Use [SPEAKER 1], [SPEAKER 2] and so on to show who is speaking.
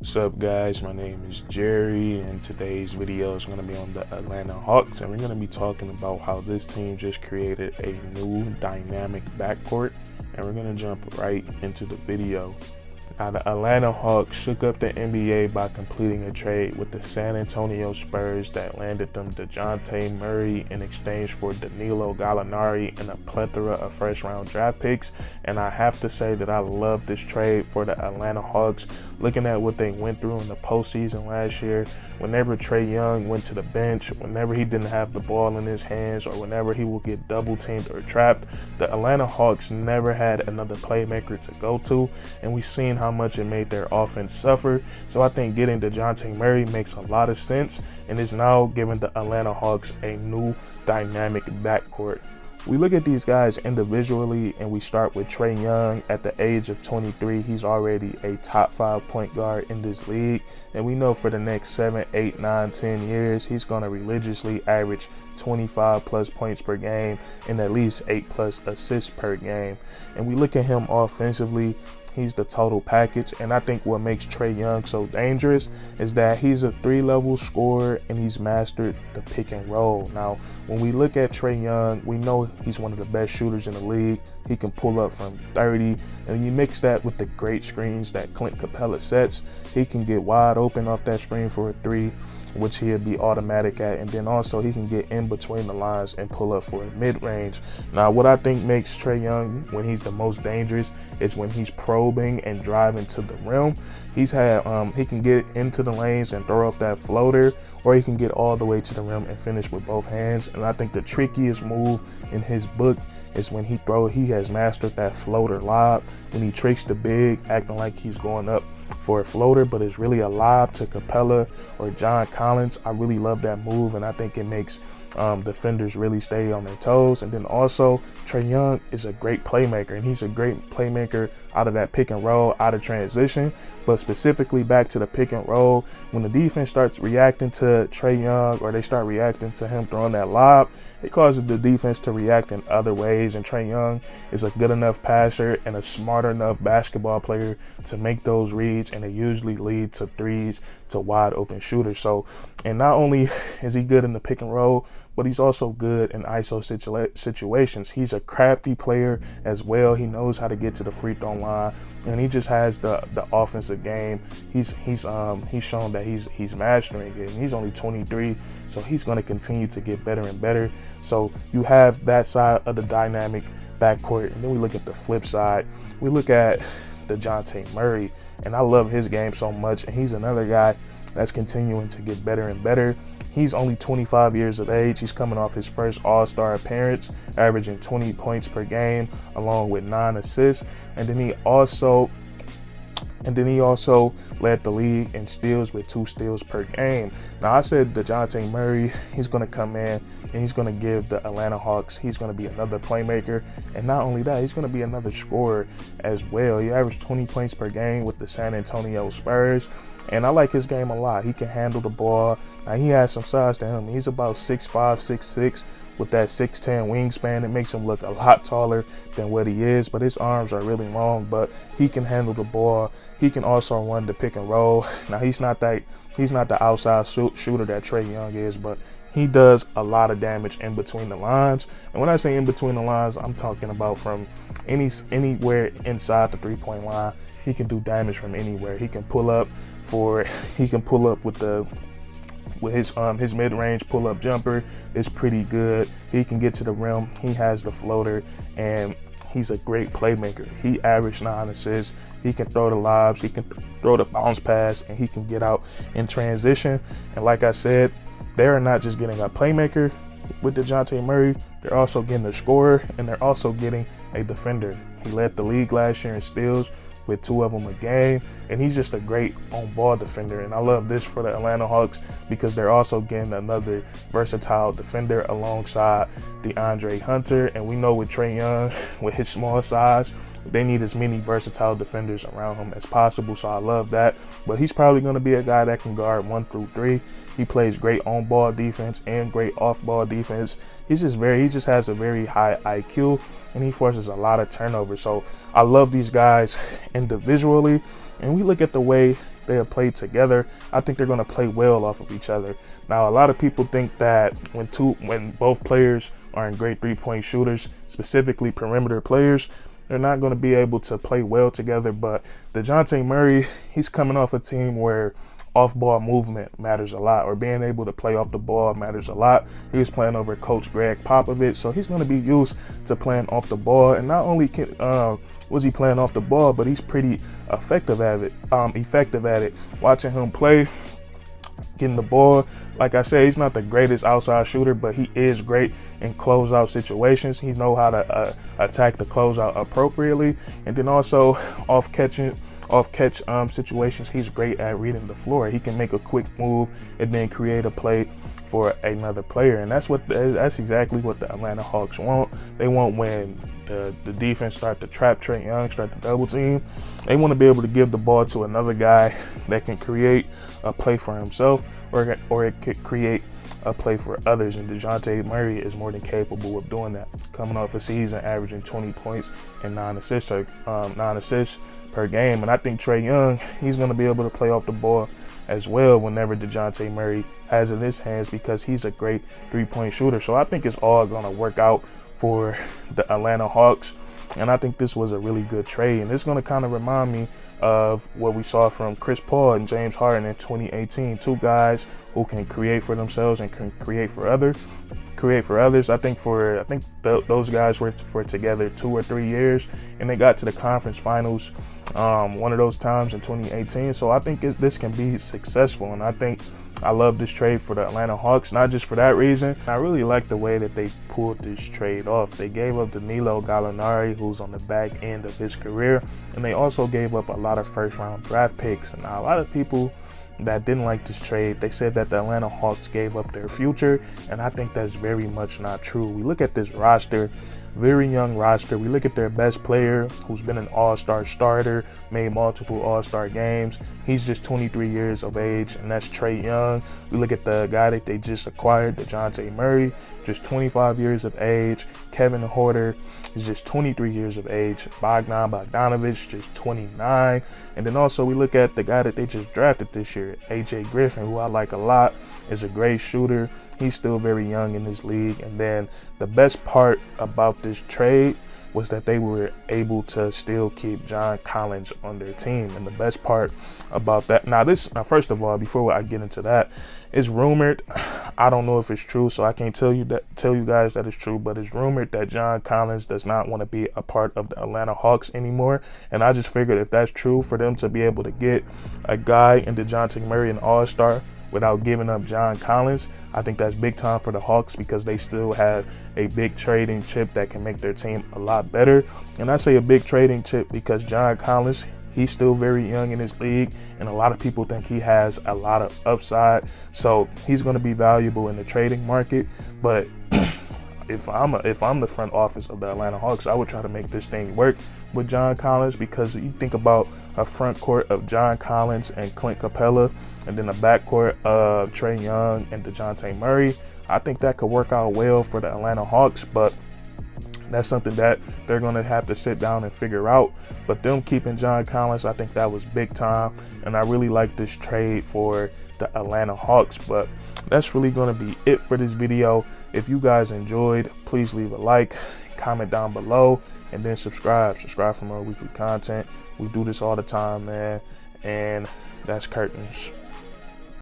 [SPEAKER 1] What's up, guys? My name is Jerry, and today's video is going to be on the Atlanta Hawks, and we're going to be talking about how this team just created a new dynamic backcourt, and we're going to jump right into the video. Now, the Atlanta Hawks shook up the NBA by completing a trade with the San Antonio Spurs that landed them DeJounte Murray in exchange for Danilo Gallinari and a plethora of first-round draft picks. And I have to say that I love this trade for the Atlanta Hawks. Looking at what they went through in the postseason last year, whenever Trae Young went to the bench, whenever he didn't have the ball in his hands, or whenever he would get double-teamed or trapped, the Atlanta Hawks never had another playmaker to go to, and we've seen how much it made their offense suffer. So I think getting DeJounte Murray makes a lot of sense, and is now giving the Atlanta Hawks a new dynamic backcourt. We look at these guys individually, and we start with Trae Young. At the age of 23, he's already a top 5 point guard in this league, and we know for the next 7, 8, 9, 10 years, he's going to religiously average 25 plus points per game and at least 8 plus assists per game. And we look at him offensively, he's the total package, and I think what makes Trae Young so dangerous is that he's a 3-level scorer and he's mastered the pick and roll. Now, when we look at Trae Young, we know he's one of the best shooters in the league. He can pull up from 30, and you mix that with the great screens that Clint Capella sets, he can get wide open off that screen for a 3, which he'll be automatic at, and then also he can get in between the lines and pull up for a mid-range. Now, what I think makes Trae Young when he's the most dangerous is when he's probing and driving to the rim. He can get into the lanes and throw up that floater, or he can get all the way to the rim and finish with both hands. And I think the trickiest move in his book is when he has mastered that floater lob, when he tricks the big, acting like he's going up for a floater, but it's really a lob to Capella or John Collins. I really love that move, and I think it makes defenders really stay on their toes. And then also, Trae Young is a great playmaker, and he's a great playmaker out of that pick and roll, out of transition, but specifically back to the pick and roll. When the defense starts reacting to Trae Young, or they start reacting to him throwing that lob, it causes the defense to react in other ways, and Trae Young is a good enough passer and a smart enough basketball player to make those reads, and it usually leads to threes, to wide open shooters. So, and not only is he good in the pick and roll, but he's also good in ISO situations. He's a crafty player as well. He knows how to get to the free throw line, and he just has the offensive game. He's shown that he's mastering it, and he's only 23, so he's going to continue to get better and better. So you have that side of the dynamic backcourt, and then we look at the flip side. We look at DeJounte Murray, and I love his game so much, and he's another guy that's continuing to get better and better. He's only 25 years of age. He's coming off his first All-Star appearance, averaging 20 points per game along with 9 assists. And then he also led the league in steals with 2 steals per game. Now, I said DeJounte Murray, he's going to come in and he's going to give the Atlanta Hawks, he's going to be another playmaker. And not only that, he's going to be another scorer as well. He averaged 20 points per game with the San Antonio Spurs, and I like his game a lot. He can handle the ball. Now, he has some size to him. He's about 6'5", 6'6", with that 6'10" wingspan. It makes him look a lot taller than what he is, but his arms are really long, but he can handle the ball. He can also run the pick and roll. Now, he's not the outside shooter that Trae Young is, but he does a lot of damage in between the lines. And when I say in between the lines, I'm talking about from anywhere inside the 3-point line. He can do damage from anywhere. He can pull up with his mid-range pull-up jumper is pretty good. He can get to the rim. He has the floater, and he's a great playmaker. He averaged 9 assists. He can throw the lobs. He can throw the bounce pass, and he can get out in transition. And like I said, they're not just getting a playmaker with DeJounte Murray. They're also getting a scorer, and they're also getting a defender. He led the league last year in steals with 2 of them a game, and he's just a great on-ball defender. And I love this for the Atlanta Hawks because they're also getting another versatile defender alongside DeAndre Hunter. And we know with Trae Young, with his small size, they need as many versatile defenders around him as possible, so I love that. But he's probably going to be a guy that can guard 1 through 3. He plays great on-ball defense and great off-ball defense. He just has a very high IQ, and he forces a lot of turnovers. So I love these guys individually, and we look at the way they have played together, I think they're going to play well off of each other. Now, a lot of people think that when both players are great three-point shooters, specifically perimeter players, they're not going to be able to play well together. But DeJounte Murray, he's coming off a team where off-ball movement matters a lot, or being able to play off the ball matters a lot. He was playing over Coach Greg Popovich, so he's going to be used to playing off the ball. And not only was he playing off the ball, but he's pretty effective at it. Watching him play, getting the ball, like I said, he's not the greatest outside shooter, but he is great in closeout situations. He knows how to attack the closeout appropriately, and then also off catch situations, he's great at reading the floor. He can make a quick move and then create a play for another player, and that's exactly what the Atlanta Hawks want. They want when the defense start to trap Trae Young, start to double team, they want to be able to give the ball to another guy that can create a play for himself, or it could create a play for others. And DeJounte Murray is more than capable of doing that, coming off a season averaging 20 points and 9 assists per game. And I think Trae Young, he's going to be able to play off the ball as well whenever DeJounte Murray has it in his hands, because he's a great three-point shooter. So I think it's all going to work out for the Atlanta Hawks, and I think this was a really good trade. And it's going to kind of remind me of what we saw from Chris Paul and James Harden in 2018. Two guys who can create for themselves and can create for others. I think those guys were together 2 or 3 years, and they got to the conference finals one of those times in 2018. So I think this can be successful, and I love this trade for the Atlanta Hawks, not just for that reason. I really like the way that they pulled this trade off. They gave up Danilo Gallinari, who's on the back end of his career, and they also gave up a lot of first-round draft picks. And now a lot of people that didn't like this trade, they said that the Atlanta Hawks gave up their future, and I think that's very much not true. We look at this roster, very young roster. We look at their best player, who's been an all-star starter, made multiple all-star games. He's just 23 years of age, and that's Trae Young. We look at the guy that they just acquired, DeJounte Murray, just 25 years of age. Kevin Huerter is just 23 years of age. Bogdanovich, just 29. And then also we look at the guy that they just drafted this year, AJ Griffin, who I like a lot, is a great shooter. He's still very young in this league. And then the best part about this trade was that they were able to still keep John Collins on their team. And the best part about that, now first of all, before I get into that, it's rumored, I don't know if it's true, so I can't tell you guys that it's true, but it's rumored that John Collins does not want to be a part of the Atlanta Hawks anymore. And I just figured if that's true, for them to be able to get a guy in DeJounte Murray, an all-star, without giving up John Collins, I think that's big time for the Hawks, because they still have a big trading chip that can make their team a lot better. And I say a big trading chip because John Collins, he's still very young in this league, and a lot of people think he has a lot of upside. So he's going to be valuable in the trading market. But if I'm the front office of the Atlanta Hawks, I would try to make this thing work with John Collins, because you think about a front court of John Collins and Clint Capella, and then a backcourt of Trae Young and DeJounte Murray. I think that could work out well for the Atlanta Hawks, but that's something that they're going to have to sit down and figure out. But them keeping John Collins, I think that was big time, and I really like this trade for the Atlanta Hawks. But that's really going to be it for this video. If you guys enjoyed, please leave a like, comment down below, and then subscribe for more weekly content. We do this all the time, man, and that's curtains.